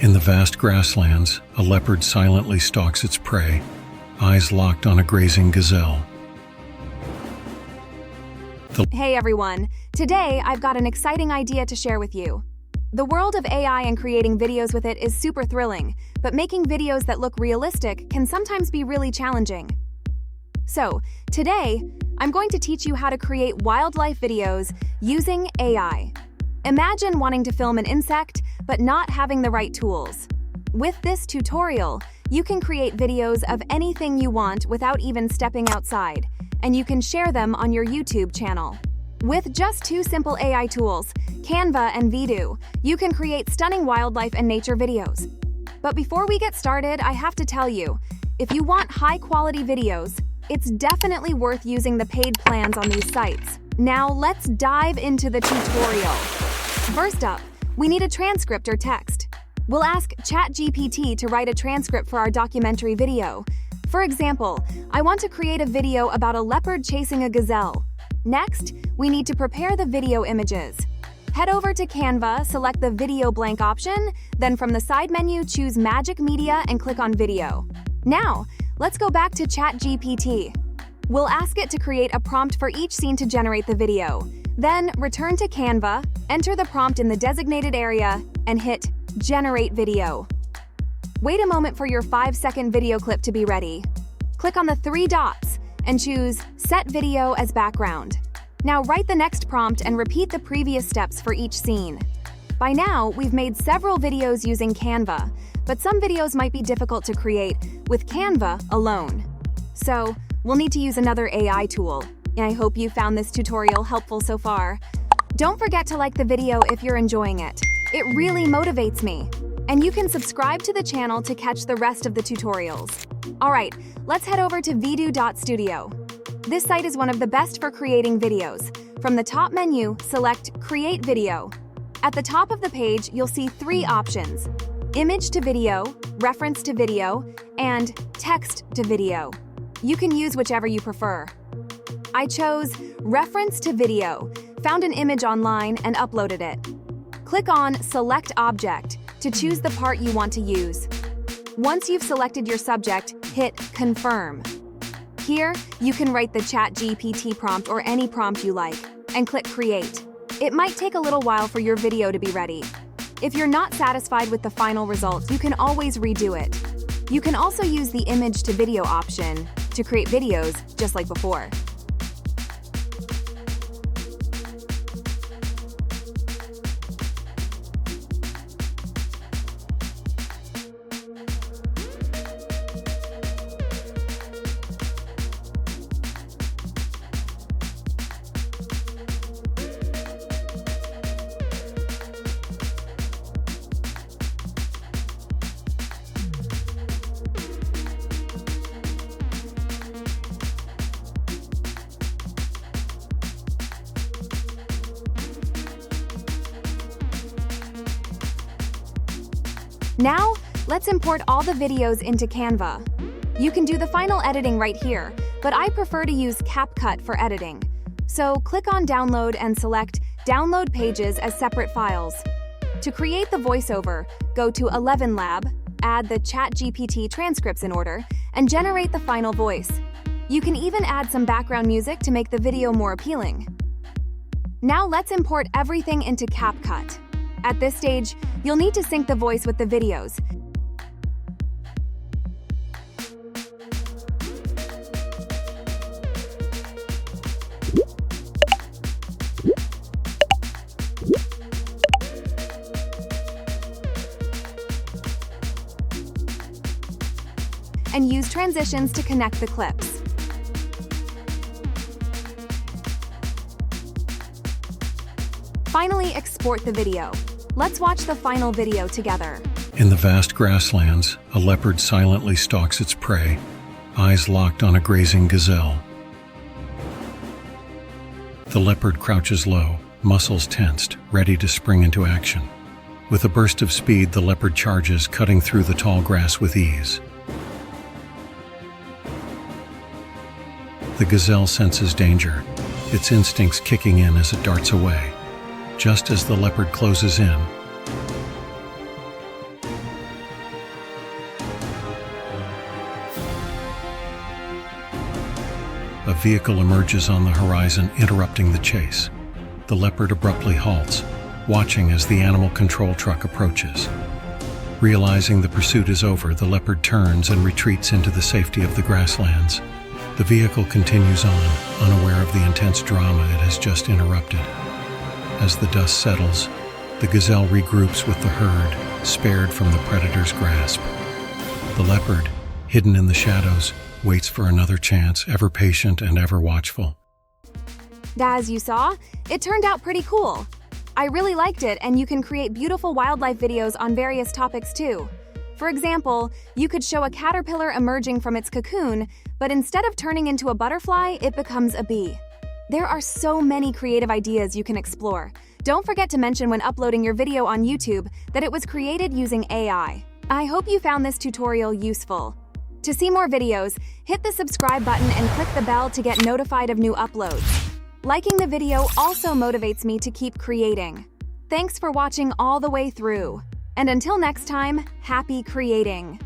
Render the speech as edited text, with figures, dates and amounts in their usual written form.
In the vast grasslands, a leopard silently stalks its prey, eyes locked on a grazing gazelle. Hey everyone! Today I've got an exciting idea to share with you. The world of AI and creating videos with it is super thrilling, but making videos that look realistic can sometimes be really challenging. So, today, I'm going to teach you how to create wildlife videos using AI. Imagine wanting to film an insect, but not having the right tools. With this tutorial, you can create videos of anything you want without even stepping outside, and you can share them on your YouTube channel. With just two simple AI tools, Canva and Vidu, you can create stunning wildlife and nature videos. But before we get started, I have to tell you, if you want high-quality videos, it's definitely worth using the paid plans on these sites. Now let's dive into the tutorial. First up, we need a transcript or text. We'll ask ChatGPT to write a transcript for our documentary video. For example, I want to create a video about a leopard chasing a gazelle. Next, we need to prepare the video images. Head over to Canva, select the video blank option, then from the side menu choose Magic Media and click on Video. Now, let's go back to ChatGPT. We'll ask it to create a prompt for each scene to generate the video. Then, return to Canva, enter the prompt in the designated area, and hit Generate Video. Wait a moment for your 5-second video clip to be ready. Click on the 3 dots and choose Set Video as Background. Now write the next prompt and repeat the previous steps for each scene. By now, we've made several videos using Canva, but some videos might be difficult to create with Canva alone. So, we'll need to use another AI tool. I hope you found this tutorial helpful so far. Don't forget to like the video if you're enjoying it. It really motivates me. And you can subscribe to the channel to catch the rest of the tutorials. Alright, let's head over to vidu.studio. This site is one of the best for creating videos. From the top menu, select Create Video. At the top of the page, you'll see 3 options: Image to Video, Reference to Video, and Text to Video. You can use whichever you prefer. I chose Reference to Video, found an image online and uploaded it. Click on Select Object to choose the part you want to use. Once you've selected your subject, hit Confirm. Here, you can write the ChatGPT prompt or any prompt you like, and click Create. It might take a little while for your video to be ready. If you're not satisfied with the final result, you can always redo it. You can also use the Image to Video option to create videos just like before. Now, let's import all the videos into Canva. You can do the final editing right here, but I prefer to use CapCut for editing. So click on Download and select Download Pages as separate files. To create the voiceover, go to 11 Lab, add the ChatGPT transcripts in order, and generate the final voice. You can even add some background music to make the video more appealing. Now let's import everything into CapCut. At this stage, you'll need to sync the voice with the videos. And use transitions to connect the clips. Finally, export the video. Let's watch the final video together. In the vast grasslands, a leopard silently stalks its prey, eyes locked on a grazing gazelle. The leopard crouches low, muscles tensed, ready to spring into action. With a burst of speed, the leopard charges, cutting through the tall grass with ease. The gazelle senses danger, its instincts kicking in as it darts away. Just as the leopard closes in, vehicle emerges on the horizon, interrupting the chase. The leopard abruptly halts, watching as the animal control truck approaches. Realizing the pursuit is over, the leopard turns and retreats into the safety of the grasslands. The vehicle continues on, unaware of the intense drama it has just interrupted. As the dust settles, the gazelle regroups with the herd, spared from the predator's grasp. The leopard, hidden in the shadows, waits for another chance, ever patient and ever watchful. As you saw, it turned out pretty cool. I really liked it, and you can create beautiful wildlife videos on various topics too. For example, you could show a caterpillar emerging from its cocoon, but instead of turning into a butterfly, it becomes a bee. There are so many creative ideas you can explore. Don't forget to mention when uploading your video on YouTube that it was created using AI. I hope you found this tutorial useful. To see more videos, hit the subscribe button and click the bell to get notified of new uploads. Liking the video also motivates me to keep creating. Thanks for watching all the way through. And until next time, happy creating!